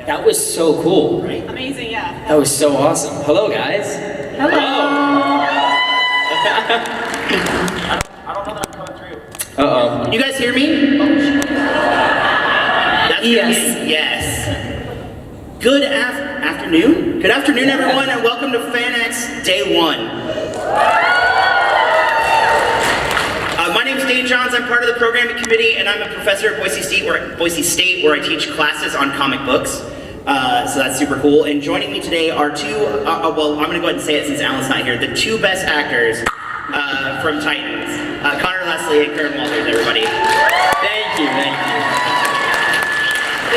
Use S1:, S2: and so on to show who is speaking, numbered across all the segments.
S1: That was so cool, right?
S2: Amazing, yeah.
S1: That was so awesome. Hello, guys.
S2: Hello.
S3: I don't know that I'm coming through.
S1: Uh-oh.
S3: Can you guys hear me? That's
S2: Yes.
S3: Yes. Good afternoon. Good afternoon, everyone, and welcome to FanX Day 1. My name's Dave Johns. I'm part of the programming committee, and I'm a professor at Boise State, where I teach classes on comic books. So that's super cool. And joining me today are two, well, I'm going to go ahead and say it since Alan's not here, the two best actors from Titans. Conor Leslie and Curran Walters, everybody.
S1: Thank you.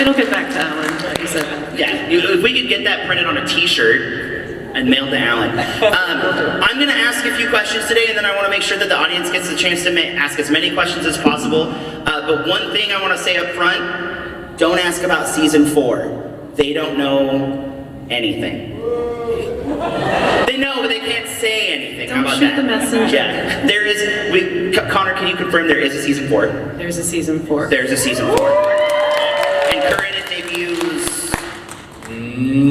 S2: It'll get back to Alan, like you said.
S3: Yeah, if we could get that printed on a t-shirt and mailed to Alan. I'm going to ask a few questions today, and then I want to make sure that the audience gets the chance to ask as many questions as possible. But one thing I want to say up front, don't ask about season 4. They don't know anything. They know, but they can't say anything. How
S2: Don't
S3: about
S2: shoot
S3: that?
S2: the messenger.
S3: Yeah, there is, Connor, can you confirm there is a season 4?
S2: There's a season 4.
S3: There's a season 4. And Curran, it debuts...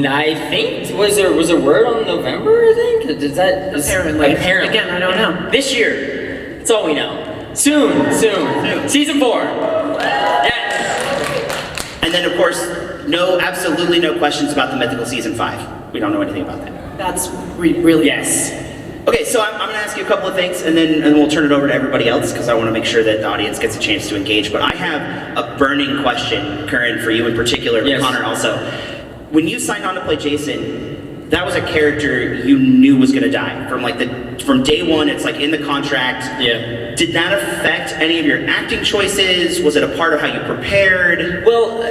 S1: I think, was there a word on November, I think?
S2: Apparently. Again, I don't know.
S1: This year. That's all we know. Soon. Season 4. Yes.
S3: And then, of course, absolutely no questions about the mythical season 5. We don't know anything about that.
S2: That's really
S1: Yes.
S3: Okay, so I'm going to ask you a couple of things, and then we'll turn it over to everybody else, because I want to make sure that the audience gets a chance to engage. But I have a burning question, Curran, for you in particular, but
S1: Yes.
S3: Connor also. When you signed on to play Jason, that was a character you knew was going to die. From day one, it's like in the contract.
S1: Yeah.
S3: Did that affect any of your acting choices? Was it a part of how you prepared?
S1: Well,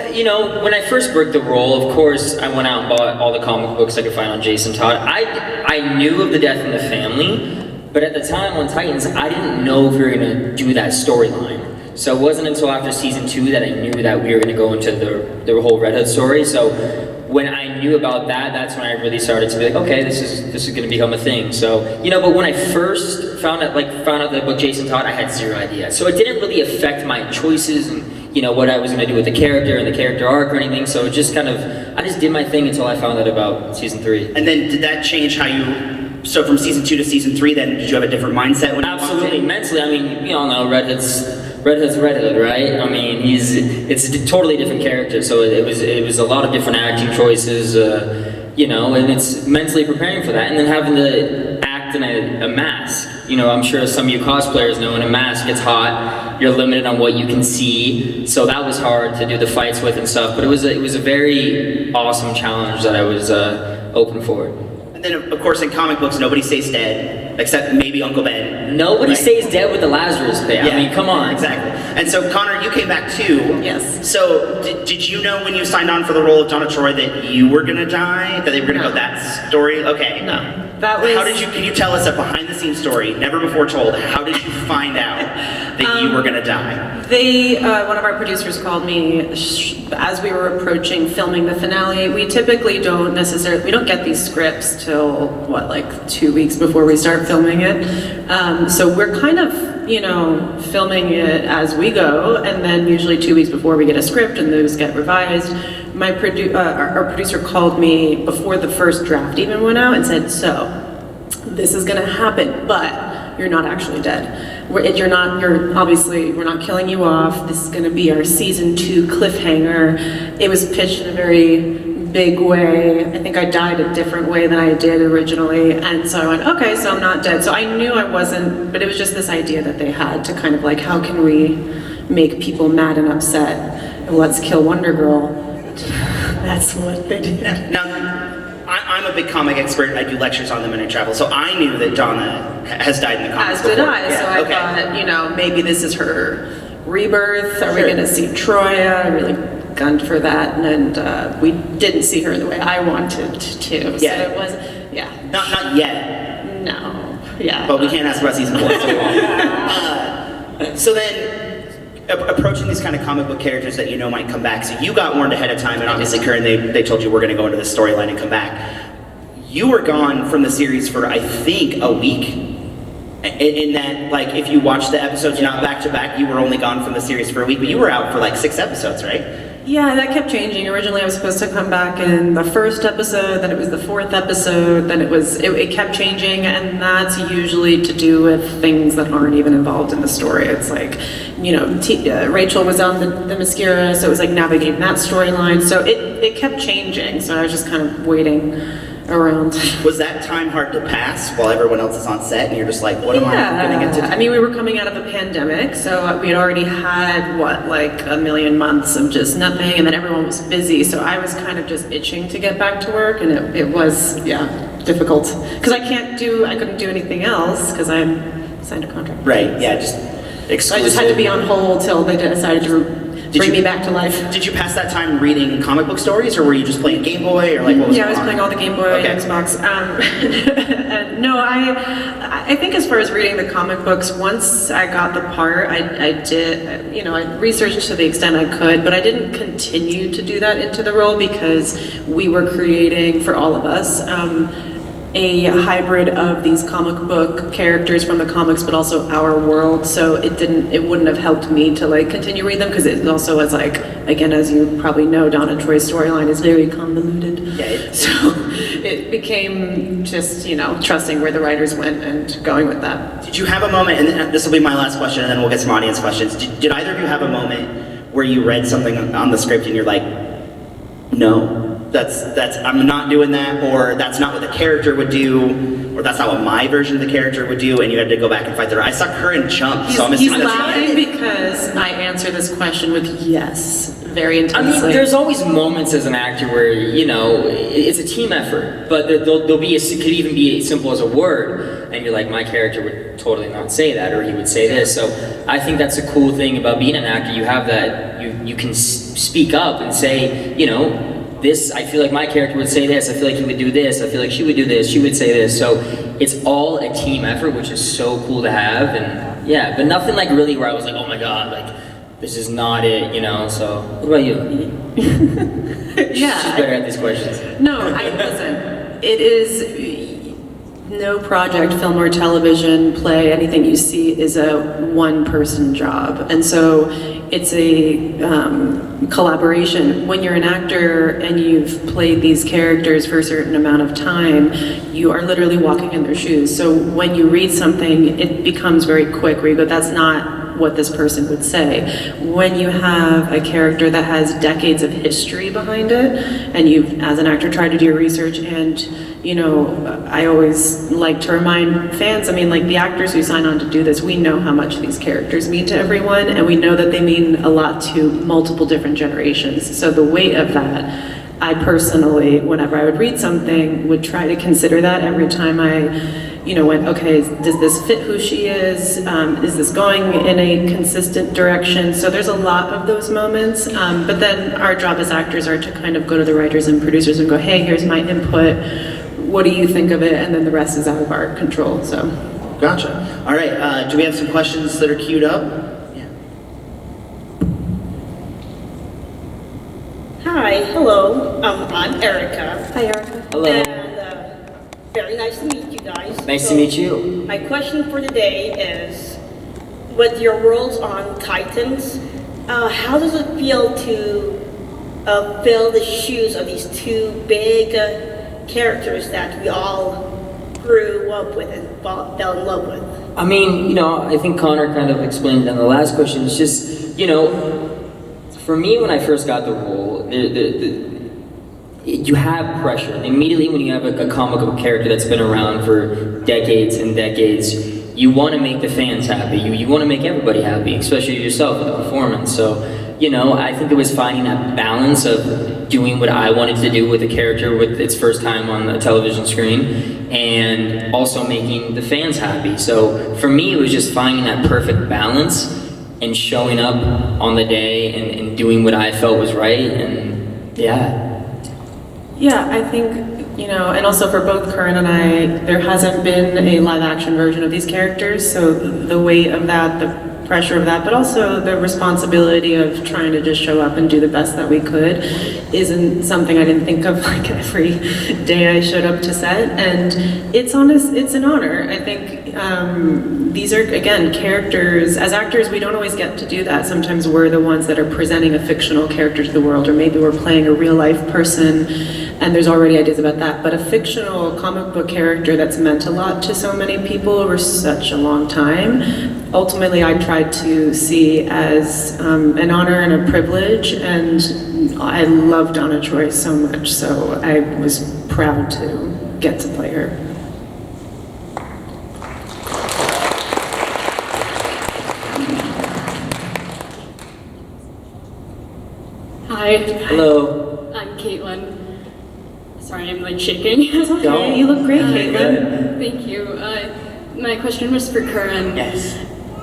S1: when I first broke the role, of course, I went out and bought all the comic books I could find on Jason Todd. I knew of the death in the family, but at the time on Titans, I didn't know if we were going to do that storyline. So it wasn't until after season 2 that I knew that we were going to go into the whole Red Hood story. So when I knew about that, that's when I really started to be like, okay, this is going to become a thing. So, but when I first found out the book Jason Todd, I had zero idea. So it didn't really affect my choices and, what I was going to do with the character and the character arc or anything. So it just I just did my thing until I found out about season 3.
S3: And then did that change how so from season 2 to season 3, then did you have a different mindset when you walked
S1: Absolutely,
S3: in?
S1: mentally. I mean, we all know Red Hood's Red Hood, right? I mean, it's a totally different character, so it was a lot of different acting choices, and it's mentally preparing for that, and then having to act in a mask. I'm sure some of you cosplayers know in a mask it's hot, you're limited on what you can see, so that was hard to do the fights with and stuff, but it was a very awesome challenge that I was open for.
S3: And then, of course, in comic books, nobody stays dead, except maybe Uncle Ben.
S1: Nobody
S3: right?
S1: stays dead with the Lazarus pit.
S3: Yeah,
S1: I mean, come on.
S3: Exactly. And so, Connor, you came back too.
S2: Yes.
S3: So, did you know when you signed on for the role of Donna Troy that you were going to die? That they were going to go that story? Okay.
S2: No. That was...
S3: can you tell us a behind-the-scenes story, never before told? How did you find out that you were going to die?
S2: One of our producers called me as we were approaching filming the finale. We typically don't get these scripts till, 2 weeks before we start filming it. So we're kind of, filming it as we go, and then usually 2 weeks before we get a script and those get revised. Our producer called me before the first draft even went out and said, so, this is gonna happen, but you're not actually dead. We're not killing you off. This is gonna be our season 2 cliffhanger. It was pitched in a very big way. I think I died a different way than I did originally, and so I went, okay, so I'm not dead. So I knew I wasn't, but it was just this idea that they had to kind of how can we make people mad and upset? Let's kill Wonder Girl. That's what they did.
S3: Now, I'm a big comic expert. I do lectures on them and I travel. So I knew that Donna has died in the comics
S2: As did
S3: before.
S2: I. So I thought, maybe this is her rebirth. Are we going to see Troya? I really gunned for that, and we didn't see her the way I wanted to. So it was,
S3: Not yet.
S2: No. Yeah.
S3: But we can't ask about season 4. So then, approaching these kind of comic book characters that might come back. So you got warned ahead of time, and obviously, Curran, they told you we're going to go into this storyline and come back. You were gone from the series for, I think, a week. In that, if you watch the episodes not back to back, you were only gone from the series for a week, but you were out for 6 episodes, right?
S2: Yeah, that kept changing. Originally, I was supposed to come back in the first episode, then it was the fourth episode, then it kept changing, and that's usually to do with things that aren't even involved in the story. It's like, Rachel was on the mascara, so it was like navigating that storyline. So it kept changing, so I was just kind of waiting around.
S3: Was that time hard to pass while everyone else is on set and you're just like, what am I going to get to do?
S2: I mean, we were coming out of a pandemic, so we had already had, like a million months of just nothing, and then everyone was busy, so I was kind of just itching to get back to work, and it was, difficult. Because I couldn't do anything else, because I signed a contract.
S3: Right, yeah, just exclusive.
S2: So I just had to be on hold till they decided to bring me back to life.
S3: Did you pass that time reading comic book stories, or were you just playing Game Boy, or like what was
S2: Yeah, I
S3: going
S2: was
S3: on?
S2: playing all the Game Boy and Xbox. And no, I think as far as reading the comic books, once I got the part, I did, I researched to the extent I could, but I didn't continue to do that into the role because we were creating, for all of us, a hybrid of these comic book characters from the comics, but also our world. So it wouldn't have helped me to like continue read them because it also was like, again, as you probably know, Donna Troy's storyline is very convoluted.
S3: Yeah.
S2: So it became just, trusting where the writers went and going with that.
S3: Did you have a moment, and this will be my last question, and then we'll get some audience questions. Did either of you have a moment where you read something on the script and you're like, no, that's I'm not doing that, or that's not what the character would do, or that's not what my version of the character would do, and you had to go back and fight the. I saw Curran jump, so I'm
S2: He's
S3: assuming
S2: laughing because I answer this question with yes, very intensely.
S1: I mean, there's always moments as an actor where, it's a team effort, but there'll be, it could even be as simple as a word, and you're like, my character would totally not say that, or he would say this. So I think that's a cool thing about being an actor. You have that, you can speak up and say, this, I feel like my character would say this, I feel like he would do this, I feel like she would do this, she would say this. So it's all a team effort, which is so cool to have. And yeah, but nothing like really where I was like, oh my God, like, this is not it, So what about you?
S2: Yeah.
S1: She's better at these questions.
S2: No, listen, it is no project, film or television, play, anything you see is a one-person job. And so it's a collaboration. When you're an actor and you've played these characters for a certain amount of time, you are literally walking in their shoes. So when you read something, it becomes very quick where you go, that's not what this person would say. When you have a character that has decades of history behind it, and you've, as an actor, tried to do your research, and I always like to remind fans, like the actors who sign on to do this, we know how much these characters mean to everyone, and we know that they mean a lot to multiple different generations. So the weight of that, I personally, whenever I would read something, would try to consider that every time I went, okay, does this fit who she is? Is this going in a consistent direction? So there's a lot of those moments, but then our job as actors are to kind of go to the writers and producers and go, hey, here's my input, what do you think of it? And then the rest is out of our control, so.
S3: Gotcha. All right, do we have some questions that are queued up? Yeah.
S4: Hi, hello, I'm Erica.
S2: Hi, Erica.
S1: Hello.
S4: And very nice to meet you guys.
S1: Nice to meet you.
S4: My question for today is, with your roles on Titans, how does it feel to fill the shoes of these two big characters that we all grew up with and fell in love with?
S1: I mean, I think Connor kind of explained on the last question. It's just, for me, when I first got the role, you have pressure. Immediately when you have a comic book character that's been around for decades and decades, you want to make the fans happy. You want to make everybody happy, especially yourself with the performance. So, I think it was finding that balance of doing what I wanted to do with the character with its first time on the television screen, and also making the fans happy. So for me, it was just finding that perfect balance and showing up on the day and doing what I felt was right, and yeah.
S2: Yeah, I think, and also for both Curran and I, there hasn't been a live action version of these characters, so the weight of that, the pressure of that, but also the responsibility of trying to just show up and do the best that we could isn't something I didn't think of like every day I showed up to set, and it's an honor. I think These are, again, characters. As actors, we don't always get to do that. Sometimes we're the ones that are presenting a fictional character to the world, or maybe we're playing a real-life person, and there's already ideas about that. But a fictional comic book character that's meant a lot to so many people over such a long time, ultimately I tried to see as an honor and a privilege, and I love Donna Troy so much, so I was proud to get to play her.
S5: Hi.
S1: Hello.
S5: I'm Caitlin. Sorry, I'm like shaking.
S2: It's okay, you look great, Caitlin.
S5: Thank you. My question was for Curran.
S1: Yes.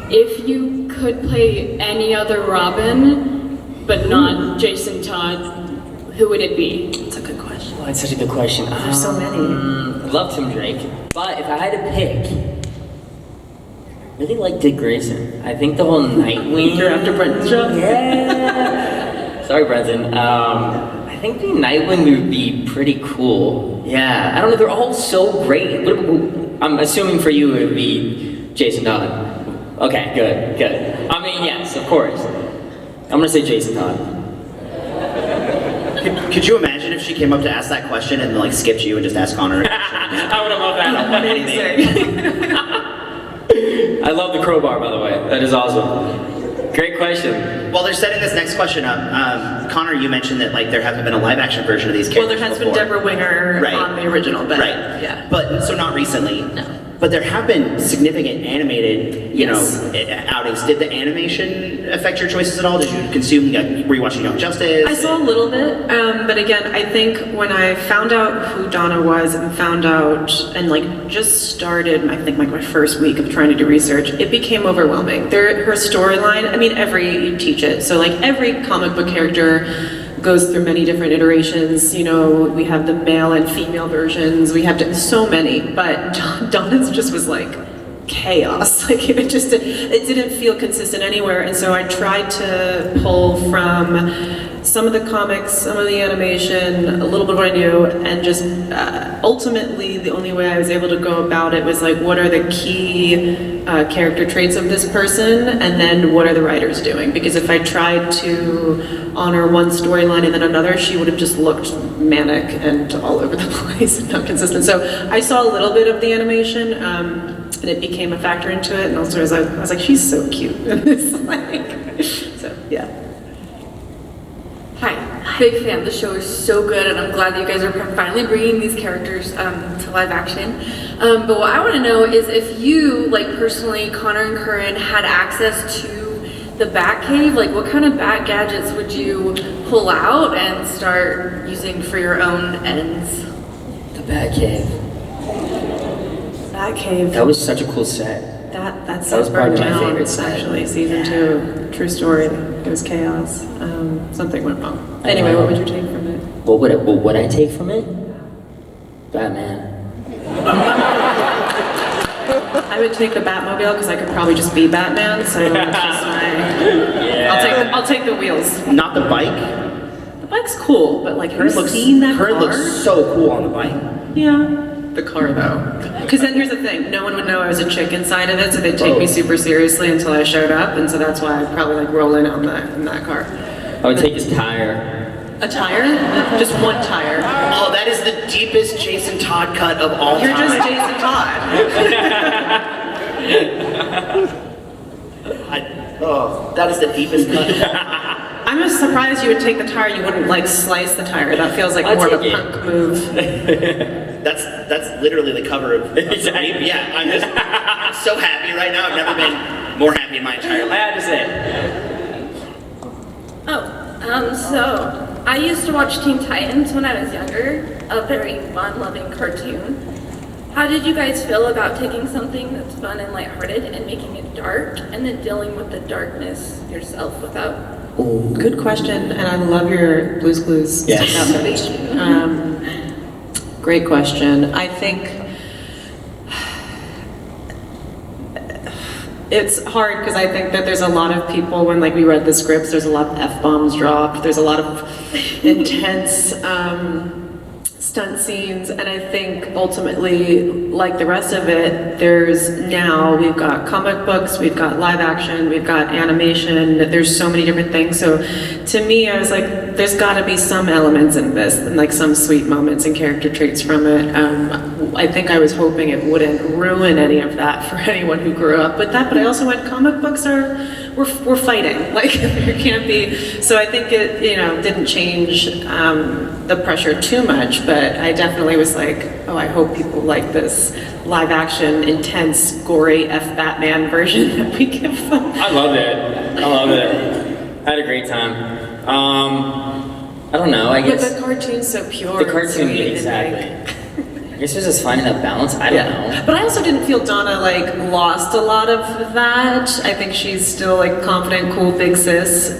S5: If you could play any other Robin, but not Jason Todd, who would it be?
S2: That's a good question.
S1: Oh, that's such a good question.
S2: There's so many.
S1: I love Tim Drake, but if I had to pick, I really like Dick Grayson. I think the whole Nightwing.
S2: You're after Brenton's job?
S1: Yeah. Sorry, Brenton. I think the Nightwing would be pretty cool. Yeah. I don't know. They're all so great. I'm assuming for you it would be Jason Todd. Okay. Good. I mean, yes, of course. I'm gonna say Jason Todd.
S3: Could you imagine if she came up to ask that question and like skipped you and just asked Connor?
S1: I would have loved that.
S2: Amazing.
S1: I love the crowbar, by the way. That is awesome. Great question.
S3: While they're setting this next question up, Connor, you mentioned that like there hasn't been a live action version of these
S2: Well,
S3: characters
S2: there has
S3: before.
S2: been Deborah Winger
S3: Right.
S2: on the original, but
S3: Right.
S2: yeah.
S3: But so not recently.
S2: No.
S3: But there have been significant animated,
S2: Yes.
S3: outings. Did the animation affect your choices at all? Did you consume? Were you watching Young Justice?
S2: I saw a little bit, but again, I think when I found out who Donna was and found out and like just started, I think like my first week of trying to do research, it became overwhelming. Her storyline, I mean, you teach it. So like every comic book character goes through many different iterations. You know, we have the male and female versions. We have so many, but Donna's just was like chaos. Like it didn't feel consistent anywhere. And so I tried to pull from some of the comics, some of the animation, a little bit of what I knew, and just ultimately the only way I was able to go about it was like, what are the key character traits of this person, and then what are the writers doing? Because if I tried to honor one storyline and then another, she would have just looked manic and all over the place and not consistent. So I saw a little bit of the animation, and it became a factor into it. And also I was like, she's so cute. So yeah.
S5: Hi. Big fan. The show is so good, and I'm glad that you guys are finally bringing these characters to live action. But what I want to know is if you, like personally, Connor and Curran, had access to the Batcave, like what kind of bat gadgets would you pull out and start using for your own ends?
S1: The Batcave.
S2: Batcave.
S1: That was such a cool set.
S2: That
S1: was probably my favorite set.
S2: Actually, season 2, true story. It was chaos. Something went wrong. Anyway, what would you take from it?
S1: What would I take from it? Batman.
S2: I would take the Batmobile because I could probably just be Batman. So that's just my. I'll take the wheels.
S3: Not the bike.
S2: The bike's cool, but like, have you seen that car?
S3: Curran looks so cool on the bike.
S2: Yeah. The car though. Because then here's the thing, no one would know I was a chick inside of it, so they'd take me super seriously until I showed up, and so that's why I'd probably like roll in on in that car.
S1: I would take his tire.
S2: A tire? Just one tire.
S3: Oh, that is the deepest Jason Todd cut of all
S2: You're
S3: time.
S2: just Jason Todd.
S3: That is the deepest cut.
S2: I'm just surprised you would take the tire, you wouldn't like slice the tire. That feels like more of a punk move.
S3: That's literally the cover of
S1: Exactly.
S3: Yeah, I'm so happy right now. I've never been more happy in my entire
S1: I
S3: life.
S1: had to say.
S6: So I used to watch Teen Titans when I was younger, a very fun-loving cartoon. How did you guys feel about taking something that's fun and lighthearted and making it dark, and then dealing with the darkness yourself without?
S2: Good question, and I love your Blue's Clues
S1: Yes.
S2: outfit. Great question. I think it's hard because I think that there's a lot of people when like we read the scripts, there's a lot of F-bombs dropped, there's a lot of intense stunt scenes, and I think ultimately, like the rest of it, we've got comic books, we've got live action, we've got animation, there's so many different things. So to me, I was like, there's gotta be some elements in this, and like some sweet moments and character traits from it. I think I was hoping it wouldn't ruin any of that for anyone who grew up with that, but I also went, comic books we're fighting, like there can't be, so I think it, didn't change the pressure too much, but I definitely was like, oh, I hope people like this live action, intense, gory Batman version that we give them.
S1: I loved it. I had a great time. I don't know, I
S2: But
S1: guess.
S2: the cartoon's so pure.
S1: The
S2: and
S1: cartoon,
S2: sweet and,
S1: exactly.
S2: like-
S1: I guess it was just finding that balance, I don't know.
S2: But I also didn't feel Donna like lost a lot of that. I think she's still like confident, cool, big sis.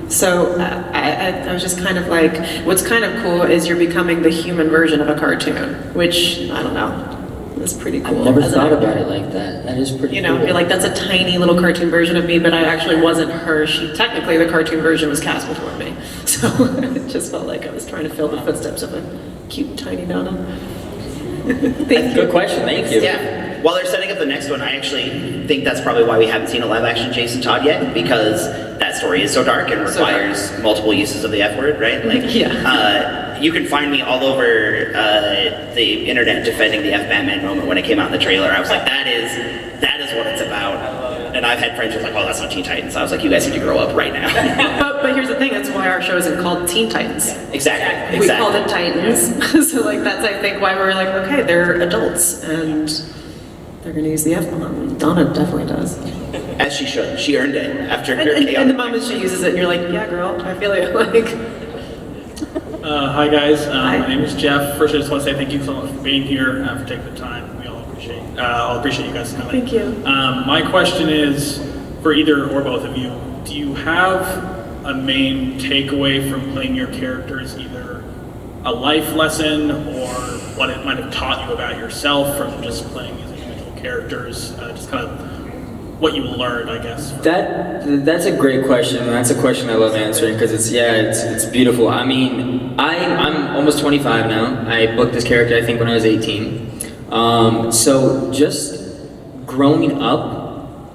S2: So I was just kind of like, what's kind of cool is you're becoming the human version of a cartoon, which I don't know, is pretty cool.
S1: I've never
S2: as an
S1: thought
S2: actor.
S1: about it like that. That is pretty cool.
S2: You're like, that's a tiny little cartoon version of me, but I actually wasn't her. Technically, the cartoon version was cast before me. So it just felt like I was trying to fill the footsteps of a cute, tiny Donna. Thank you.
S1: Good question, thank you.
S3: Yeah. While they're setting up the next one, I actually think that's probably why we haven't seen a live action Jason Todd yet, because that story is so dark and requires multiple uses of the F word, right? Like,
S2: Yeah.
S3: you can find me all over the internet defending the F Batman moment when it came out in the trailer. I was like, that is what it's about. And I've had friends who are like, well, that's not Teen Titans. I was like, you guys need to grow up right now.
S2: But here's the thing, that's why our show isn't called Teen Titans.
S3: Exactly.
S2: We called it Titans. So like that's I think why we're like, okay, they're adults and they're gonna use the F-bomb. Donna definitely does.
S3: As she should. She earned it after her
S2: And the
S3: chaotic.
S2: moment she uses it, you're like, yeah girl, I feel it. Like
S7: Hi guys,
S2: Hi.
S7: my name is Jeff. First I just want to say thank you so much for being here, for taking the time. We all appreciate you guys coming.
S2: Thank you.
S7: My question is, for either or both of you, do you have a main takeaway from playing your characters, either a life lesson or what it might have taught you about yourself from just playing as individual characters, just kind of what you learned, I guess?
S1: That's a great question, and that's a question I love answering because it's beautiful. I mean, I'm almost 25 now. I booked this character I think when I was 18. So just growing up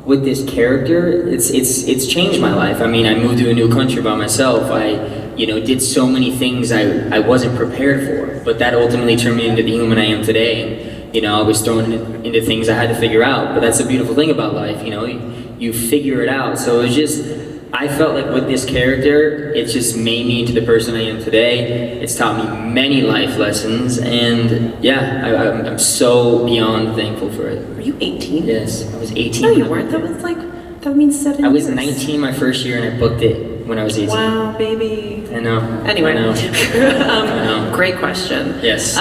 S1: with this character, it's changed my life. I mean, I moved to a new country by myself. I did so many things I wasn't prepared for, but that ultimately turned me into the human I am today. I was thrown into things I had to figure out, but that's the beautiful thing about life, you figure it out. So I felt like with this character, it just made me into the person I am today. It's taught me many life lessons, and yeah, I'm so beyond thankful for it.
S2: Were you 18?
S1: Yes, I was 18.
S2: No, you weren't. That means 7
S1: I was
S2: years.
S1: 19 my first year, and I booked it when I was 18.
S2: Wow, baby.
S1: I know.
S2: Anyway,
S1: I know. I know.
S2: Great question.
S1: Yes.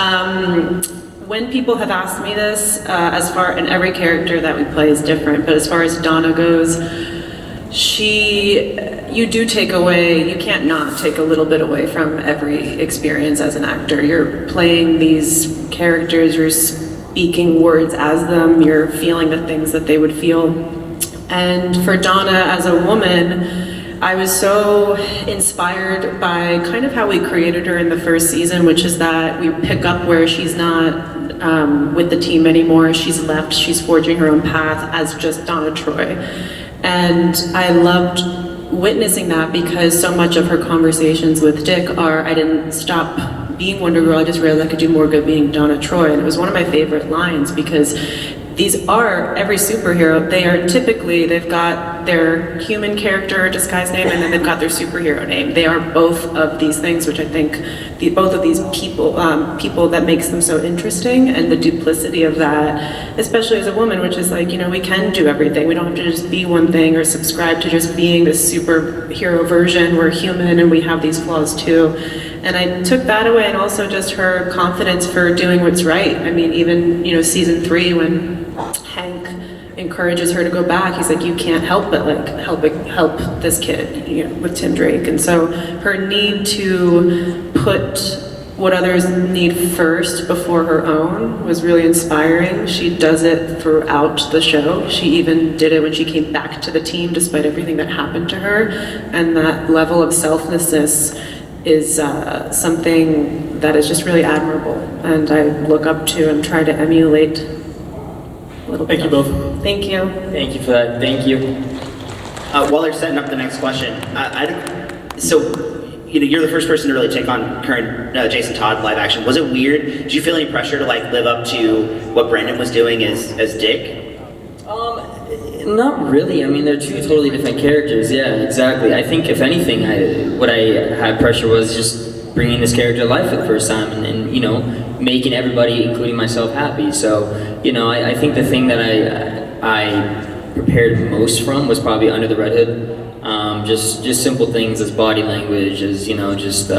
S2: When people have asked me this, and every character that we play is different, but as far as Donna goes, you do take away, you can't not take a little bit away from every experience as an actor. You're playing these characters, you're speaking words as them, you're feeling the things that they would feel. And for Donna as a woman, I was so inspired by kind of how we created her in the first season, which is that we pick up where she's not with the team anymore. She's left, she's forging her own path as just Donna Troy. And I loved witnessing that because so much of her conversations with Dick are, I didn't stop being Wonder Girl, I just realized I could do more good being Donna Troy. And it was one of my favorite lines because every superhero, they've got their human character disguise name and then they've got their superhero name. They are both of these things, which I think both of these people that makes them so interesting, and the duplicity of that, especially as a woman, which is like, we can do everything. We don't have to just be one thing or subscribe to just being this superhero version. We're human and we have these flaws too. And I took that away, and also just her confidence for doing what's right. I mean, even, season 3 when Hank encourages her to go back, he's like, you can't help but help this kid, with Tim Drake. And so her need to put what others need first before her own was really inspiring. She does it throughout the show. She even did it when she came back to the team despite everything that happened to her. And that level of selflessness is something that is just really admirable, and I look up to and try to emulate a little bit.
S7: Thank you both.
S2: Thank you.
S1: Thank you for that. Thank you.
S3: While they're setting up the next question, you're the first person to really take on current Jason Todd live action. Was it weird? Did you feel any pressure to like live up to what Brendan was doing as Dick?
S1: Not really. I mean, they're two totally different characters. Yeah, exactly. I think if anything, what I had pressure was just bringing this character to life for the first time, and you know, making everybody, including myself, happy. So, you know, I think the thing that I prepared most from was probably Under the Red Hood. Just simple things as body language, as you know, just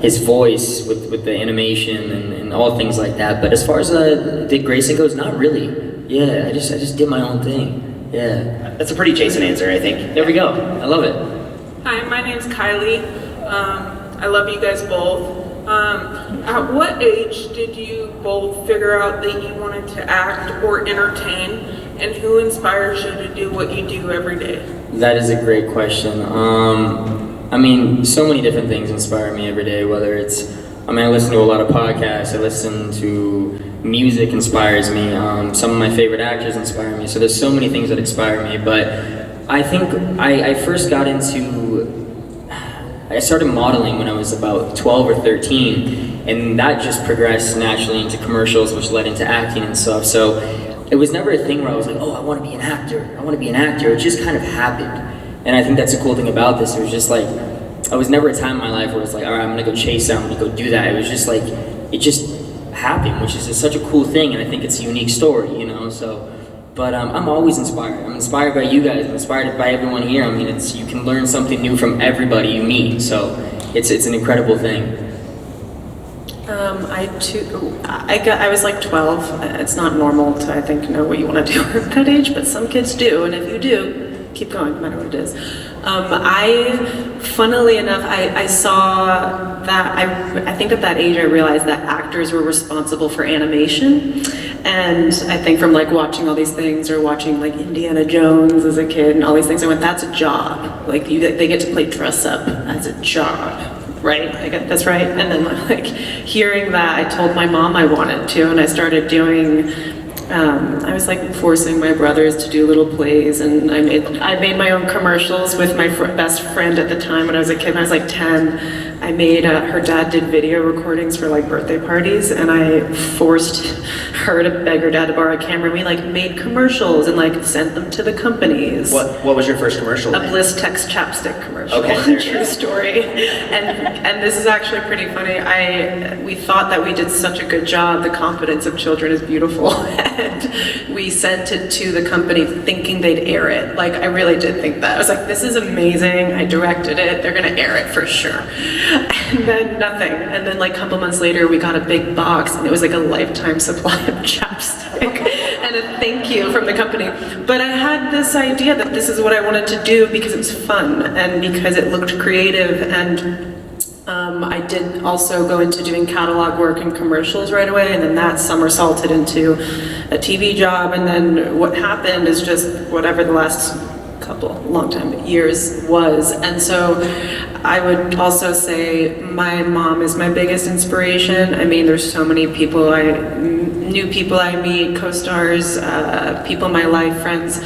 S1: his voice with the animation and all things like that. But as far as Dick Grayson goes, not really. Yeah, I just did my own thing. Yeah.
S3: That's a pretty Jason answer, I think.
S1: There we go. I love it.
S8: Hi, my name's Kylie. I love you guys both. At what age did you both figure out that you wanted to act or entertain, and who inspires you to do what you do every day?
S1: That is a great question. I mean, so many different things inspire me every day, whether it's, I listen to a lot of podcasts, I listen to music inspires me, some of my favorite actors inspire me, so there's so many things that inspire me, but I think I first got I started modeling when I was about 12 or 13, and that just progressed naturally into commercials, which led into acting and stuff, so it was never a thing where I was like, oh, I want to be an actor, it just kind of happened, and I think that's the cool thing about this. It was just like, I was never a time in my life where it was like, all right, I'm gonna go chase that, I'm gonna go do that. It was just like, it just happened, which is such a cool thing, and I think it's a unique story, you know, so, but I'm always inspired. I'm inspired by you guys, I'm inspired by everyone here. I mean, you can learn something new from everybody you meet, so it's an incredible thing.
S2: I was like 12. It's not normal to, I think, know what you want to do at that age, but some kids do, and if you do, keep going, no matter what it is. Funnily enough, I saw that, I think at that age I realized that actors were responsible for animation, and I think from like watching all these things, or watching like Indiana Jones as a kid and all these things, I went, that's a job. Like they get to play dress up as a job. Right, that's right. And then like hearing that, I told my mom I wanted to, and I started doing, I was like forcing my brothers to do little plays, and I made my own commercials with my best friend at the time when I was a kid. When I was like 10, I made, her dad did video recordings for like birthday parties, and I forced her to beg her dad to borrow a camera. We like made commercials and like sent them to the companies.
S3: What was your first commercial?
S2: A Bliss Tex chapstick commercial.
S3: Okay,
S2: True story. And this is actually pretty funny. We thought that we did such a good job. The confidence of children is beautiful. And we sent it to the company thinking they'd air it. Like, I really did think that. I was like, this is amazing. I directed it. They're gonna air it for sure. And then nothing. And then like a couple months later, we got a big box, and it was like a lifetime supply of chapstick and a thank you from the company. But I had this idea that this is what I wanted to do because it was fun and because it looked creative, and I did also go into doing catalog work and commercials right away, and then that somersaulted into a TV job, and then what happened is just whatever the last years was. And so I would also say my mom is my biggest inspiration. I mean, there's so many people, new people I meet, co-stars, people in my life, friends,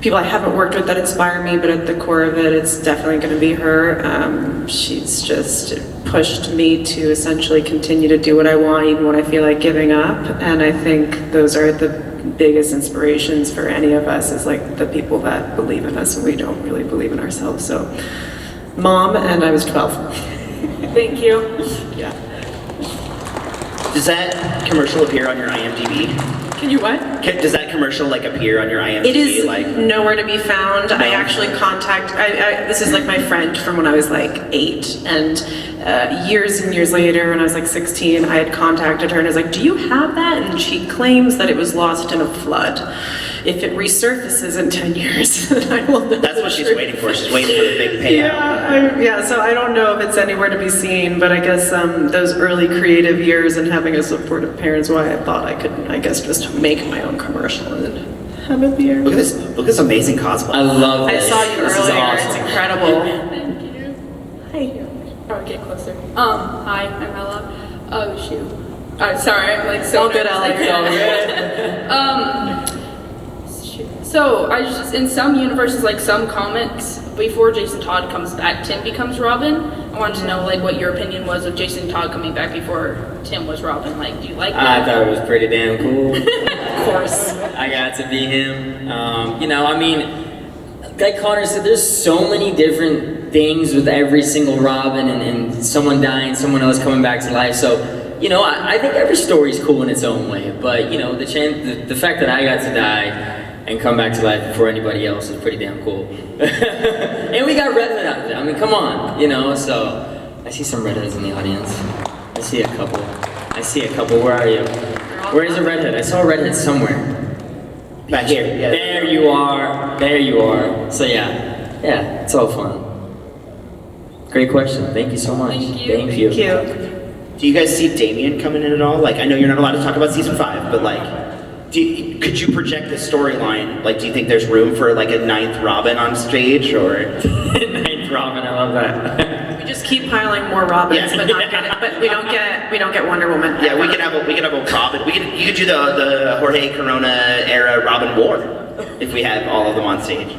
S2: people I haven't worked with that inspire me, but at the core of it, it's definitely going to be her. She's just pushed me to essentially continue to do what I want, even when I feel like giving up. And I think those are the biggest inspirations for any of us, is like the people that believe in us when we don't really believe in ourselves. So, Mom, and I was 12.
S8: Thank you.
S2: Yeah.
S3: Does that commercial appear on your IMDb?
S2: Can you what?
S3: Does that commercial like appear on your IMDb?
S2: It is nowhere to be found. No. I actually this is like my friend from when I was like 8, and years and years later, when I was like 16, I had contacted her and I was like, do you have that? And she claims that it was lost in a flood. If it resurfaces in 10 years, then I will know.
S3: That's what she's waiting for. She's waiting for the big payout.
S2: Yeah, so I don't know if it's anywhere to be seen, but I guess those early creative years and having a supportive parents, why I thought I could, I guess, just make my own commercial and have it be aired.
S3: Look at this amazing cosplay.
S1: I love
S2: this. I saw you earlier.
S1: Awesome.
S2: It's incredible.
S6: Thank you. Hi. Probably get closer. Hi, I'm Ella.
S5: Oh shoot. Sorry, I'm like so
S2: All good,
S5: nervous.
S2: Alex.
S5: So I just in some universes, like some comics, before Jason Todd comes back, Tim becomes Robin. I wanted to know like what your opinion was of Jason Todd coming back before Tim was Robin. Like, do you like
S1: I
S5: that?
S1: thought it was pretty damn cool.
S2: Of course.
S1: I got to be him. You know, I mean, like Connor said, there's so many different things with every single Robin, and someone dying, someone else coming back to life. So, you know, I think every story's cool in its own way. But you know, the fact that I got to die and come back to life before anybody else is pretty damn cool. And we got redhead out there. I mean, come on, you know. So I see some redheads in the audience. I see a couple. Where are you? Where is a redhead? I saw a redhead somewhere.
S3: Back here. Yeah.
S1: There you are. So yeah, it's all fun. Great question. Thank you so much.
S5: Thank you.
S2: Thank you.
S3: Do you guys see Damien coming in at all? Like, I know you're not allowed to talk about season 5, but like, could you project the storyline? Like, do you think there's room for like a 9th Robin on stage, or?
S1: 9th Robin, I love that.
S2: We just keep piling more Robins,
S3: Yeah.
S2: but we don't get Wonder Woman.
S3: Yeah, we could have a Robin. You could do the Jorge Corona era Robin War if we have all of them on stage.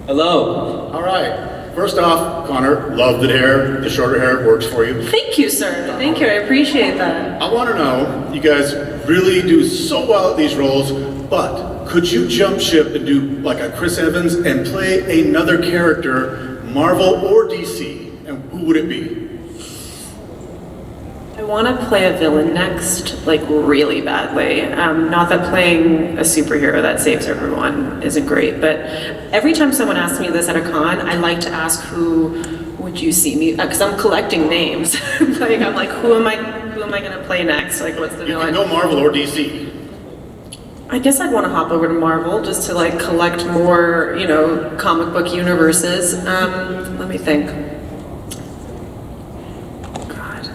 S1: Hello.
S9: All right. First off, Connor, love the hair. The shorter hair works for you.
S2: Thank you, sir. Thank you. I appreciate that.
S9: I want to know, you guys really do so well at these roles, but could you jump ship and do like a Chris Evans and play another character, Marvel or DC? And who would it be?
S2: I want to play a villain next, like really badly. Not that playing a superhero that saves everyone isn't great, but every time someone asks me this at a con, I like to ask who would you see me, because I'm collecting names. Like I'm like, who am I gonna play next? Like what's the
S9: You can
S2: villain?
S9: go Marvel or DC.
S2: I guess I'd want to hop over to Marvel just to like collect more, you know, comic book universes. Let me think. God,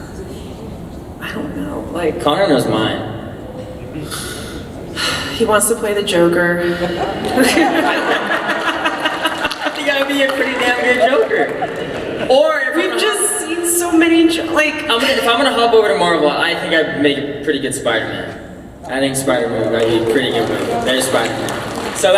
S2: I don't know. Like
S1: Connor knows mine.
S2: he wants to play the Joker.
S1: I think I'd be a pretty damn good Joker. Or if
S2: We've just seen so many
S1: if I'm gonna hop over to Marvel, I think I'd make a pretty good Spider-Man. I think Spider-Man would be a pretty good movie. There's Spider-Man. So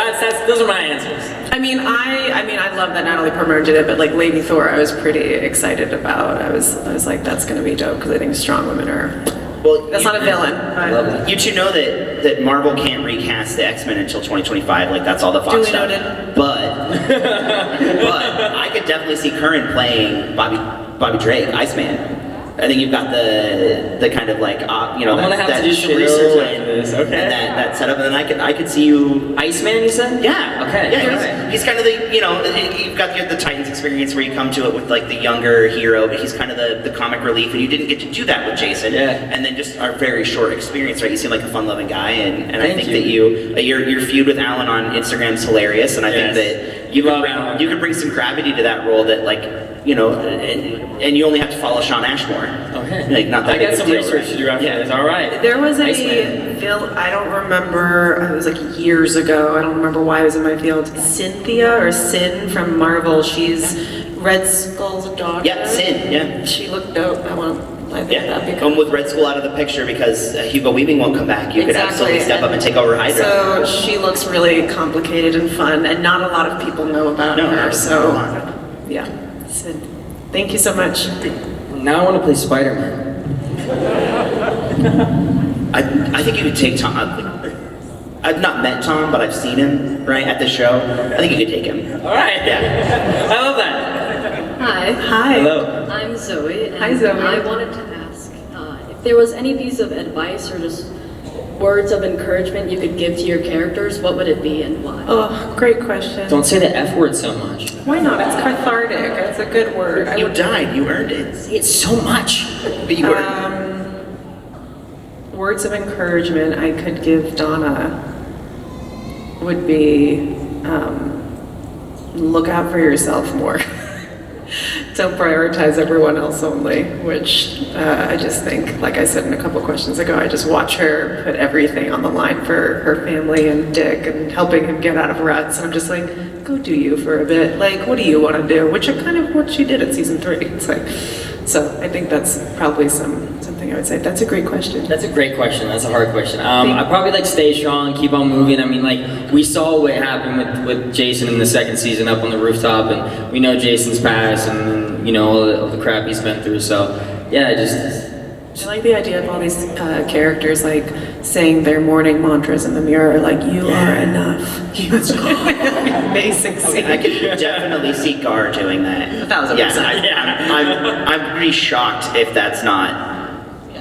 S1: those are my answers.
S2: I mean, I love that Natalie Portman did it, but like Lady Thor, I was pretty excited about. I was like, that's gonna be dope because I think strong women are.
S3: Well,
S2: That's not a villain.
S1: I love that.
S3: You two know that Marvel can't recast the X-Men until 2025. Like that's all the Fox
S2: Duly
S3: stuff.
S2: noted.
S3: But I could definitely see Curran playing Bobby Drake, Iceman. I think you've got the kind of like
S1: I'm gonna have to do some
S3: chill
S1: research
S3: and-
S1: after this. Okay.
S3: And that setup, and then I could see you.
S1: Iceman, you said?
S3: Yeah.
S1: Okay.
S3: Yeah.
S1: alright.
S3: He's kind of the you've got the Titans experience where you come to it with like the younger hero, but he's kind of the comic relief, and you didn't get to do that with Jason.
S1: Yeah.
S3: And then just our very short experience, right? You seem like a fun-loving guy, and I
S1: Thank
S3: think
S1: you.
S3: that your feud with Alan on Instagram's hilarious, and I
S1: Yes.
S3: think that you
S1: Love Alan.
S3: could bring some gravity to that role that like and you only have to follow Sean Ashmore.
S1: Okay.
S3: Like not that
S1: I
S3: big
S1: got
S3: of a
S1: some
S3: deal,
S1: research
S3: right?
S1: to do after
S3: Yeah.
S1: this. All right.
S2: There was a
S1: Iceman.
S2: I don't remember. It was like years ago. I don't remember why it was in my field. Cynthia or Sin from Marvel. She's Red Skull's daughter.
S3: Yeah, Sin. Yeah.
S2: She looked dope. I think
S3: Yeah,
S2: that'd be
S3: come
S2: cool.
S3: with Red Skull out of the picture because Hugo Weaving won't come back. You could absolutely step up and take over Hydra.
S2: So she looks really complicated and fun, and not a lot of people know about
S3: No,
S2: her.
S3: no,
S2: So
S3: no.
S2: yeah, Sid. Thank you so much.
S1: Now I want to play Spider-Man.
S3: I think you could take Tom. I've not met Tom, but I've seen him right at the show. I think you could take him.
S1: All right.
S3: Yeah.
S1: I love that.
S10: Hi,
S2: Hi.
S1: Hello.
S10: I'm Zoe, and
S2: Hi, Zoe.
S10: I wanted to ask if there was any piece of advice or just words of encouragement you could give to your characters, what would it be and why?
S2: Oh, great question.
S1: Don't say the F word so much.
S2: Why not? It's cathartic. It's a good word.
S3: You died. You earned it.
S1: It's so much.
S3: But you earned it.
S2: Words of encouragement I could give Donna would be look out for yourself more. Don't prioritize everyone else only, which I just think, like I said in a couple questions ago, I just watch her put everything on the line for her family and Dick and helping him get out of ruts. And I'm just like, go do you for a bit. Like, what do you want to do? Which is kind of what she did in season 3. It's like, So I think that's probably something I would say. That's a great question.
S1: That's a great question. That's a hard question. I'd probably like stay strong, keep on moving. I mean, like we saw what happened with Jason in the second season up on the rooftop, and we know Jason's past and you know all the crap he's been through. So yeah,
S2: I like the idea of all these characters like saying their morning mantras in the mirror, like "You are enough." Amazing scene.
S3: I could definitely see Gar doing that.
S2: 1,000%.
S3: Yeah, I'm pretty shocked if that's not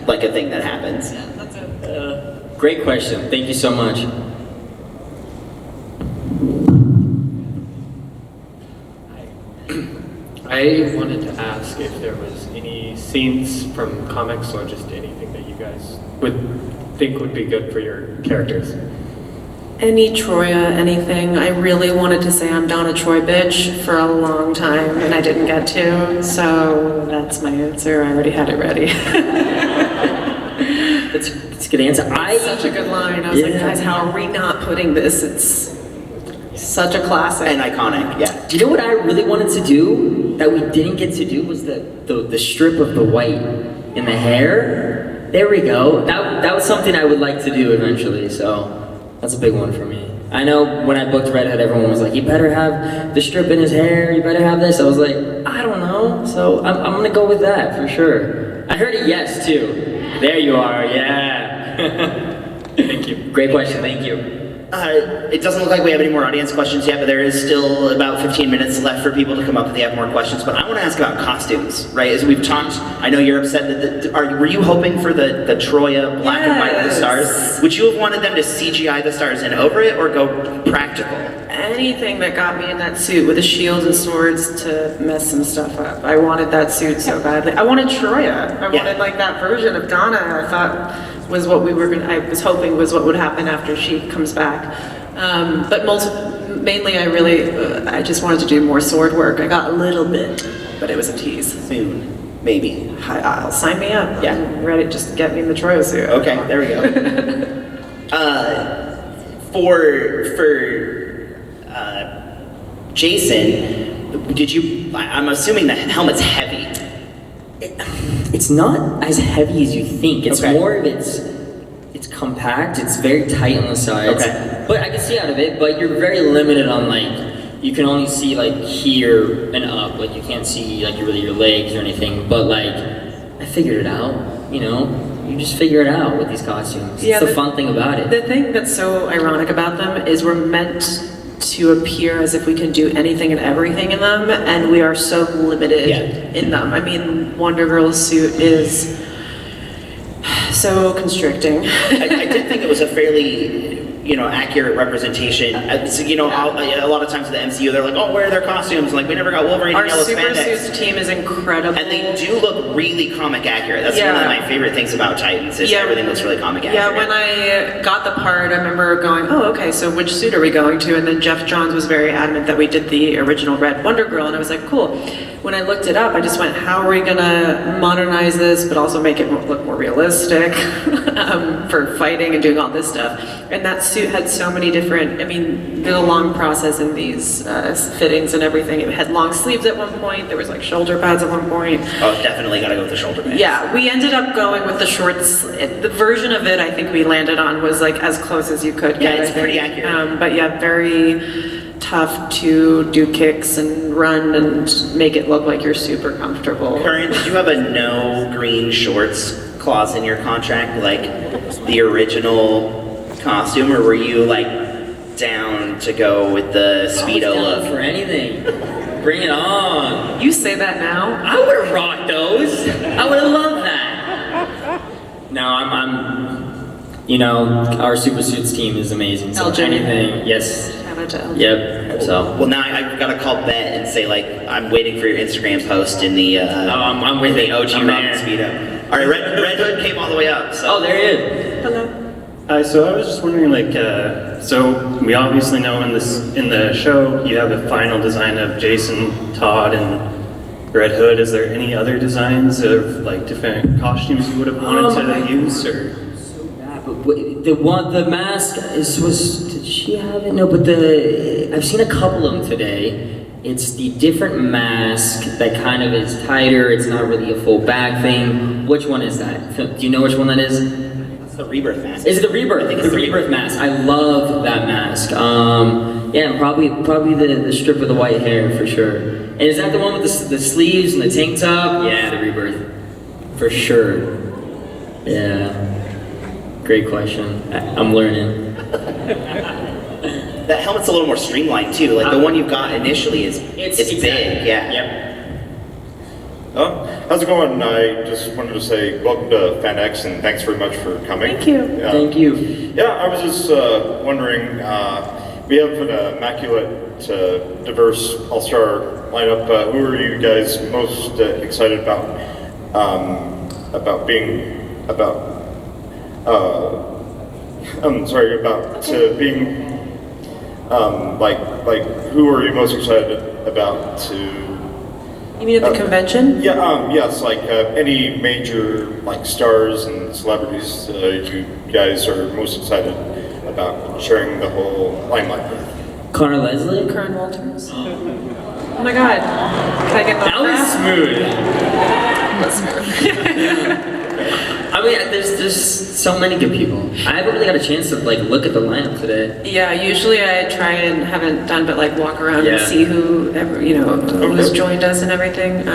S3: like a thing that happens.
S1: great question. Thank you so much.
S11: I wanted to ask if there was any scenes from comics or just anything that you guys would think would be good for your characters.
S2: Any Troya, anything. I really wanted to say I'm Donna Troy bitch for a long time and I didn't get to, so that's my answer. I already had it ready.
S1: That's a good answer.
S2: Such a good line. I was like, guys, how are we not putting this? It's such a classic.
S3: And iconic, yeah.
S1: Do you know what I really wanted to do that we didn't get to do was the strip of the white in the hair? There we go. That was something I would like to do eventually, so that's a big one for me. I know when I booked Red Hood, everyone was like, you better have the strip in his hair, you better have this. I was like, I don't know, so I'm gonna go with that for sure. I heard a yes too. There you are, yeah.
S11: Thank you.
S1: Great question, thank you.
S3: It doesn't look like we have any more audience questions yet, but there is still about 15 minutes left for people to come up if they have more questions. But I want to ask about costumes, right? As we've talked, I know you're upset that were you hoping for the Troya black and white with the stars? Would you have wanted them to CGI the stars in over it or go practical?
S2: Anything that got me in that suit with the shields and swords to mess some stuff up. I wanted that suit so badly. I wanted Troya. I wanted like that version of Donna. I thought was what we were gonna. I was hoping was what would happen after she comes back. But mainly, I just wanted to do more sword work. I got a little bit, but it was a tease.
S3: Soon, maybe.
S2: I'll sign me up.
S3: Yeah.
S2: I'm ready. Just get me in the Troya suit.
S3: Okay, there we go. For Jason, did you? I'm assuming the helmet's heavy.
S1: It's not as heavy as you think. It's more of it's compact. It's very tight on the sides.
S3: Okay.
S1: But I can see out of it. But you're very limited on like you can only see like here and up. Like you can't see like really your legs or anything. But like I figured it out. You know, you just figure it out with these costumes.
S2: Yeah,
S1: it's the fun thing about it.
S2: The thing that's so ironic about them is we're meant to appear as if we can do anything and everything in them, and we are so limited in them. I mean, Wonder Girl's suit is so constricting.
S3: I did think it was a fairly, accurate representation. A lot of times in the MCU, they're like, oh, where are their costumes? Like, we never got Wolverine
S2: Our
S3: in yellow
S2: Super
S3: spandex.
S2: Suits team is incredible.
S3: And they do look really comic accurate. That's one of my favorite things about Titans, is everything looks really comic accurate.
S2: Yeah, when I got the part, I remember going, oh, okay, so which suit are we going to? And then Jeff Johns was very adamant that we did the original Red Wonder Girl, and I was like, cool. When I looked it up, I just went, how are we gonna modernize this, but also make it look more realistic for fighting and doing all this stuff? And that suit had so many different, there's a long process in these fittings and everything. It had long sleeves at one point, there was like shoulder pads at one point.
S3: Oh, definitely gotta go with the shoulder pads.
S2: Yeah, we ended up going with the shorts. The version of it I think we landed on was like as close as you could get.
S3: Yeah, it's pretty accurate.
S2: But yeah, very tough to do kicks and run and make it look like you're super comfortable.
S3: Curran, did you have a no green shorts clause in your contract, like the original costume, or were you like down to go with the Speedo look?
S1: For anything. Bring it on.
S2: You say that now?
S1: I would have rocked those. I would have loved that. No, our Super Suits team is amazing. So
S2: LJ.
S1: anything, yes.
S2: Shout out to LJ.
S1: Yep. So.
S3: Well, now I've got to call Bet and say, like, I'm waiting for your Instagram post in the
S1: I'm with
S3: the
S1: it.
S3: OG
S1: I'm
S3: Robin
S1: there.
S3: Speedo. All right, Red Hood came all the way up. So.
S1: Oh, there he is.
S2: Hello.
S12: So I was just wondering, so we obviously know in the show you have a final design of Jason, Todd, and Red Hood. Is there any other designs of like different costumes you would have wanted to use, or?
S1: But the mask was. Did she have it? No, but I've seen a couple of them today, It's the different mask that kind of is tighter. It's not really a full back thing. Which one is that? Do you know which one that is?
S3: It's the Rebirth mask.
S1: Is it the Rebirth? I think it's the Rebirth mask. I love that mask. Yeah, probably the strip with the white hair for sure. And is that the one with the sleeves and the tank top? Yeah, the Rebirth. For sure. Yeah. Great question. I'm learning.
S3: That helmet's a little more streamlined too. Like the one you got initially is it's big. Yeah.
S1: Yep.
S13: How's it going? I just wanted to say welcome to FanX and thanks very much for coming.
S2: Thank you.
S13: Yeah.
S1: Thank you.
S13: Yeah, I was just wondering, we have an immaculate, diverse all-star lineup. Who are you guys most excited about being who are you most excited about to?
S2: You mean at the convention?
S13: Yeah, yes, like any major like stars and celebrities you guys are most excited about sharing the whole limelight with.
S1: Conor Leslie?
S2: Curran Walters. Oh my god. Can I get
S1: That was smooth. I mean, there's so many good people. I haven't really got a chance to like look at the lineup today.
S2: Yeah, usually I try and haven't done but like walk around and
S1: Yeah.
S2: see who's joined us and everything.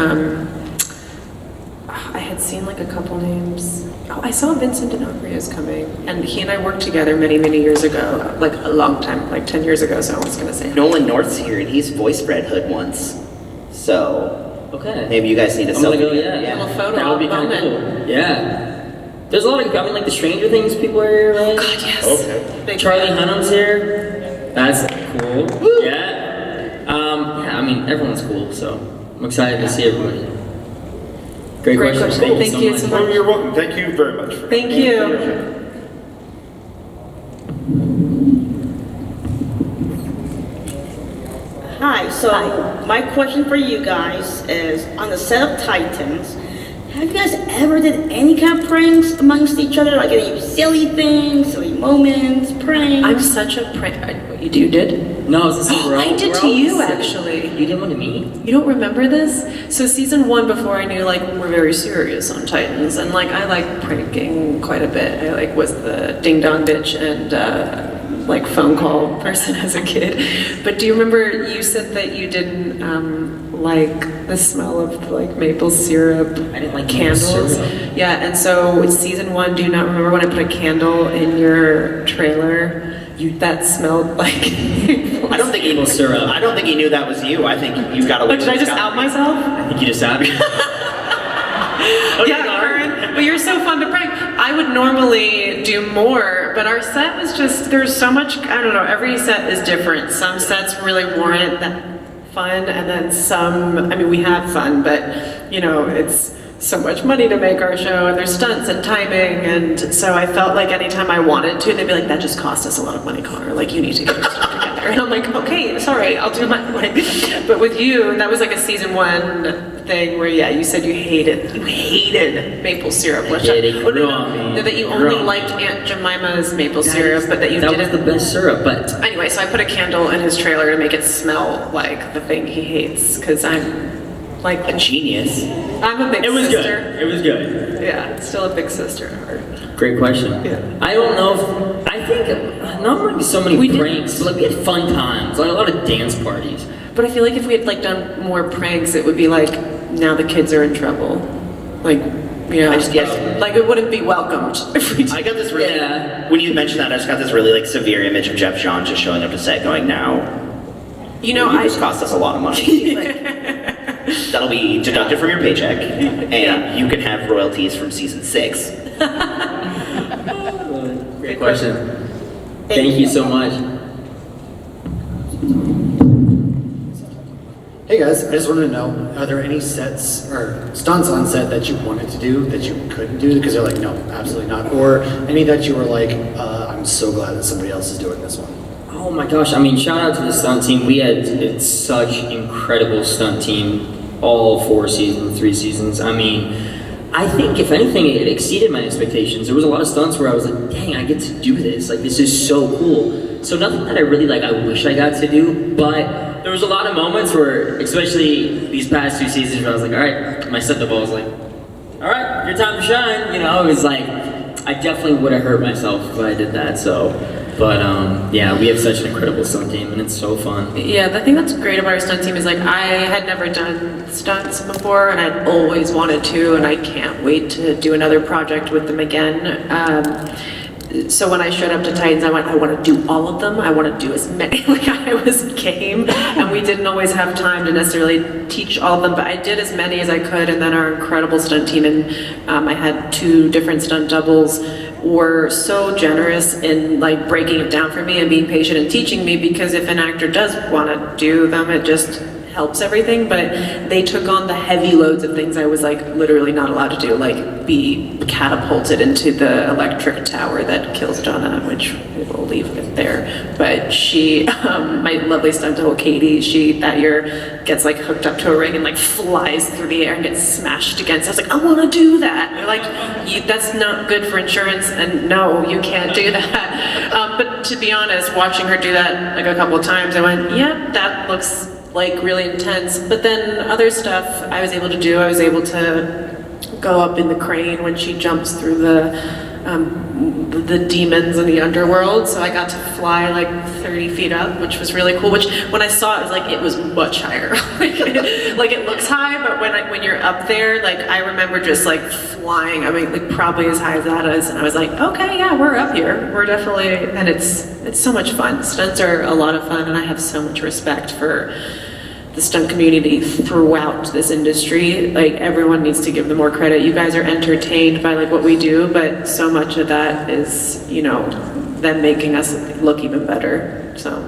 S2: I had seen like a couple names. Oh, I saw Vincent D'Onofrio's coming, and he and I worked together many years ago, like a long time, like 10 years ago. So I was gonna say.
S3: Nolan North's here, and he's voiced Red Hood once. So
S1: Okay.
S3: maybe you guys need a
S1: I'm gonna
S3: selfie.
S1: go, yeah.
S2: A little photo
S1: That would be kind of
S2: moment.
S1: cool. Yeah. There's a lot of, I mean, like the Stranger Things people are here, right?
S2: God, yes.
S13: Okay.
S2: Big
S1: Charlie
S2: fan.
S1: Hunnam's here. That's cool. Yeah. Yeah, I mean, everyone's cool, so I'm excited to see everybody. Great question.
S2: Thank you so much.
S13: Oh, you're welcome. Thank you very much.
S2: Thank you.
S4: Hi, so my question for you guys is, on the set of Titans, have you guys ever did any kind of pranks amongst each other? Like any silly things, silly moments, pranks?
S2: I'm such a prank. You did?
S1: No, is this
S2: I did to you actually.
S1: You did one to me?
S2: You don't remember this? So season 1, before I knew like we're very serious on Titans, and like I like pranking quite a bit. I like was the ding dong bitch and like phone call person as a kid. But do you remember you said that you didn't like the smell of like maple syrup?
S1: I didn't like
S2: candles.
S1: maple syrup.
S2: Yeah, and so with season 1, do you not remember when I put a candle in your trailer? That smelled like.
S3: I don't think he
S1: Maple syrup.
S3: I don't think he knew that was you. I think you've got to.
S2: Like, did I just out myself?
S1: I think you just out.
S2: Yeah, Curran, but you're so fun to prank. I would normally do more, but our set was just, there's so much, I don't know, every set is different. Some sets really warrant that fun, and then some, I mean, we have fun, but, you know, it's so much money to make our show, and there's stunts and timing, and so I felt like anytime I wanted to, they'd be like, that just cost us a lot of money, Connor, like, you need to get your stuff together. And I'm like, okay, sorry, I'll do my way. But with you, that was like a season 1 thing where, yeah, you said you hated maple syrup. Which
S1: Yeah, they
S2: no,
S1: grew on me.
S2: that you
S1: Grew
S2: only
S1: on me.
S2: liked Aunt Jemima's maple syrup, but that you
S1: That
S2: didn't.
S1: was the best syrup, but
S2: Anyway, so I put a candle in his trailer to make it smell like the thing he hates, because I'm like
S3: A genius.
S2: I'm a big
S1: it was
S2: sister.
S1: good. It was good.
S2: Yeah, still a big sister at heart.
S1: Great question.
S2: Yeah.
S1: I don't know if, I think, not really so many pranks, but like we had fun times, like a lot of dance parties.
S2: But I feel like if we had like done more pranks, it would be like, now the kids are in trouble. Like, you know, like it wouldn't be welcomed if we did.
S3: I got this really. When you mentioned that, I just got this really like severe image of Jeff John just showing up to set, going, "Now,
S2: you know,
S3: this cost us a lot of money. That'll be deducted from your paycheck, and you can have royalties from season 6."
S1: Great question. Thank you so much.
S14: Hey guys, I just wanted to know, are there any sets or stunts on set that you wanted to do that you couldn't do because you're like, no, absolutely not? Or any that you were like, I'm so glad that somebody else is doing this one?
S1: Oh my gosh, I mean, shout out to the stunt team. It's such incredible stunt team, all 3 seasons. I mean, I think if anything, it exceeded my expectations. There was a lot of stunts where I was like, dang, I get to do this. Like, this is so cool. So nothing that I really like, I wish I got to do, but there was a lot of moments where, especially these past 2 seasons, where I was like, all right, my stunt double was like, all right, your time to shine. You know, it was like, I definitely would have hurt myself if I did that. So, but yeah, we have such an incredible stunt team, and it's so fun.
S2: Yeah, the thing that's great about our stunt team is like I had never done stunts before, and I'd always wanted to, and I can't wait to do another project with them again. So when I showed up to Titans, I went, I want to do all of them. I want to do as many. Like I was game, and we didn't always have time to necessarily teach all of them, but I did as many as I could. And then our incredible stunt team, and I had 2 different stunt doubles, were so generous in like breaking it down for me and being patient and teaching me, because if an actor does want to do them, it just helps everything. But they took on the heavy loads of things I was like literally not allowed to do, like be catapulted into the electric tower that kills Donna, which we will leave it there. But she, my lovely stunt double Katie, she that year gets like hooked up to a ring and like flies through the air and gets smashed against. I was like, I want to do that. They're like, that's not good for insurance, and no, you can't do that. But to be honest, watching her do that like a couple of times, I went, yeah, that looks like really intense. But then other stuff I was able to do. I was able to go up in the crane when she jumps through the demons in the underworld. So I got to fly like 30 feet up, which was really cool. Which when I saw it, it was much higher. like it looks high, but when you're up there, like I remember just like flying. I mean, like probably as high as that is, and I was like, okay, yeah, we're up here. We're definitely, and it's so much fun. Stunts are a lot of fun, and I have so much respect for the stunt community throughout this industry. Like everyone needs to give them more credit. You guys are entertained by like what we do, but so much of that is, you know, them making us look even better. So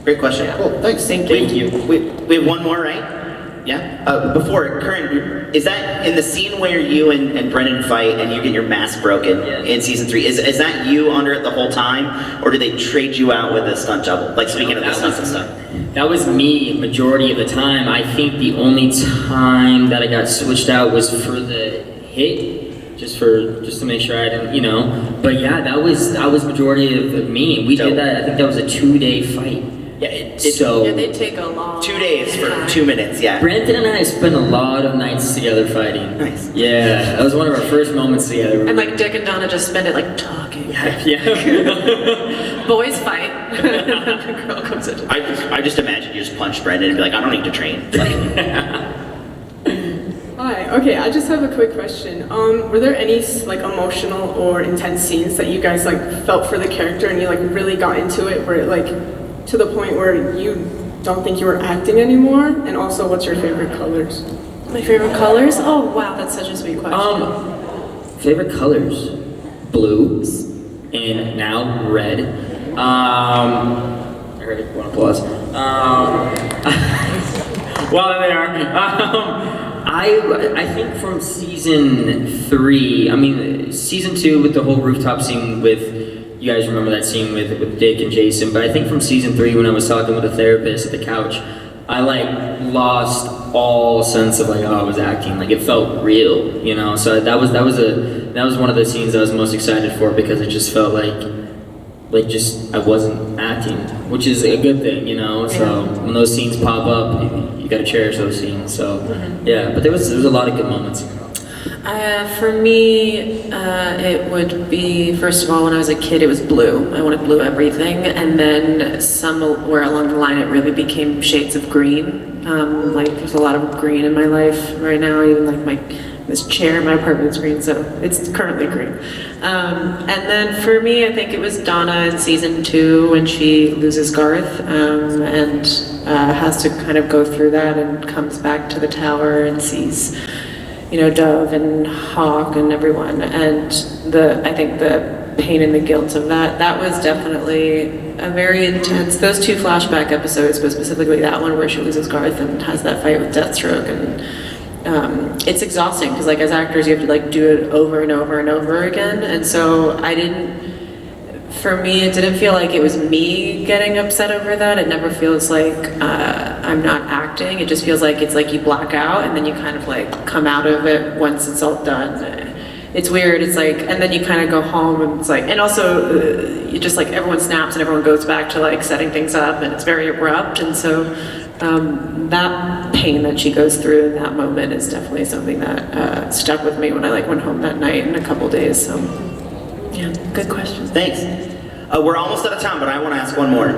S3: Great question.
S2: yeah.
S14: Cool, thanks.
S2: Thank you.
S3: We have one more, right? Yeah? Before, Curran, is that in the scene where you and Brendan fight and you get your mask broken in season 3, is that you under it the whole time, or do they trade you out with a stunt double? Like speaking of the stunts and stuff.
S1: That was me majority of the time. I think the only time that I got switched out was for the hit, just to make sure I didn't, you know. But yeah, that was majority of me. We did that. I think that was a 2-day fight.
S3: Yeah,
S2: Yeah, they take a long
S3: 2 days for 2 minutes. Yeah.
S1: Brandon and I spent a lot of nights together fighting.
S3: Nice.
S1: Yeah, that was one of our first moments together.
S2: And like Dick and Donna just spend it like talking.
S1: Yeah.
S2: Boys fight. The girl comes in.
S3: I just imagine you just punch Brendan and be like, I don't need to train.
S15: Hi. Okay, I just have a quick question. Were there any like emotional or intense scenes that you guys like felt for the character and you like really got into it, where it like to the point where you don't think you were acting anymore? And also, what's your favorite colors?
S2: My favorite colors? Oh wow, that's such a sweet question.
S1: Favorite colors? Blue and now red. I heard one applause. Well, they are. I think from season 3, I mean season 2 with the whole rooftop scene with, you guys remember that scene with Dick and Jason, but I think from season 3 when I was talking with a therapist at the couch, I like lost all sense of like, oh, I was acting, like it felt real, you know. So that was one of the scenes I was most excited for, because it just felt like just I wasn't acting, which is a good thing, you know. So when those scenes pop up, you gotta cherish those scenes. So yeah, but there was a lot of good moments.
S2: For me, it would be, first of all, when I was a kid, it was blue. I wanted blue everything. And then somewhere along the line, it really became shades of green. Like, there's a lot of green in my life right now. Even like this chair in my apartment is green, so it's currently green. And then for me, I think it was Donna in season 2 when she loses Garth and has to kind of go through that and comes back to the tower and sees, you know, Dove and Hawk and everyone, and I think the pain and the guilt of that was definitely a very intense, those 2 flashback episodes, but specifically that one where she loses Garth and has that fight with Deathstroke, and it's exhausting, because like as actors you have to like do it over and over and over again, and so for me, it didn't feel like it was me getting upset over that. It never feels like I'm not acting. It just feels like it's like you black out and then you kind of like come out of it once it's all done. It's weird. It's like, and then you kind of go home and it's like, and also you just like everyone snaps and everyone goes back to like setting things up, and it's very abrupt. And so that pain that she goes through in that moment is definitely something that stuck with me when I went home that night in a couple days. So, yeah, good question.
S3: Thanks. We're almost out of time, but I want to ask one more.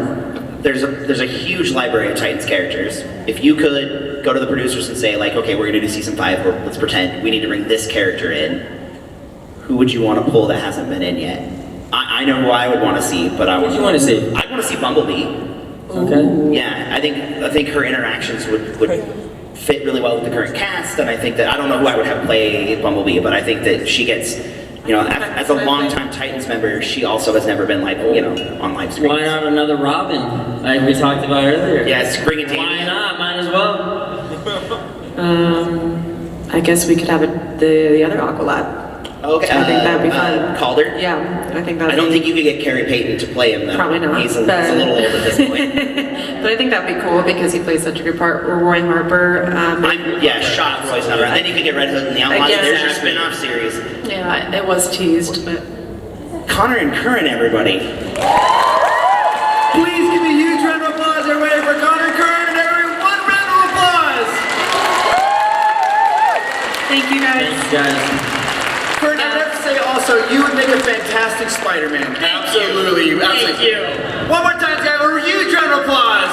S3: There's a huge library of Titans characters. If you could go to the producers and say, okay, we're going to do season 5, or let's pretend we need to bring this character in, who would you want to pull that hasn't been in yet? I know who I would want to see, but
S1: What do you want to see?
S3: I want to see Bumblebee.
S1: Okay.
S3: Yeah, I think her interactions would fit really well with the current cast, and I think that I don't know who I would have play Bumblebee, but I think that she gets, as a longtime Titans member, she also has never been on live screen.
S1: Why not another Robin, like we talked about earlier?
S3: Yes, bring it to
S1: Why not? Might as well.
S2: I guess we could have the other Aqualad.
S3: Okay.
S2: I think that'd be fun.
S3: Calder?
S2: Yeah, I think that.
S3: I don't think you could get Carrie Payton to play him though.
S2: Probably not.
S3: He's a little old at this point.
S2: But I think that'd be cool because he plays such a good part. Or Roy Harper.
S3: I'm shocked Roy's not around. Then you could get Red Hood and the Outlaws. There's your spin-off series.
S2: Yeah, it was teased, but.
S3: Connor and Curran, everybody. Please give me a huge round of applause, everybody, for Connor and Curran, and everyone, one round of applause.
S2: Thank you guys.
S1: Thanks, guys.
S3: Curran, I have to say also, you would make a fantastic Spider-Man. Absolutely.
S2: Thank you.
S3: One more time, guys, a huge round of applause.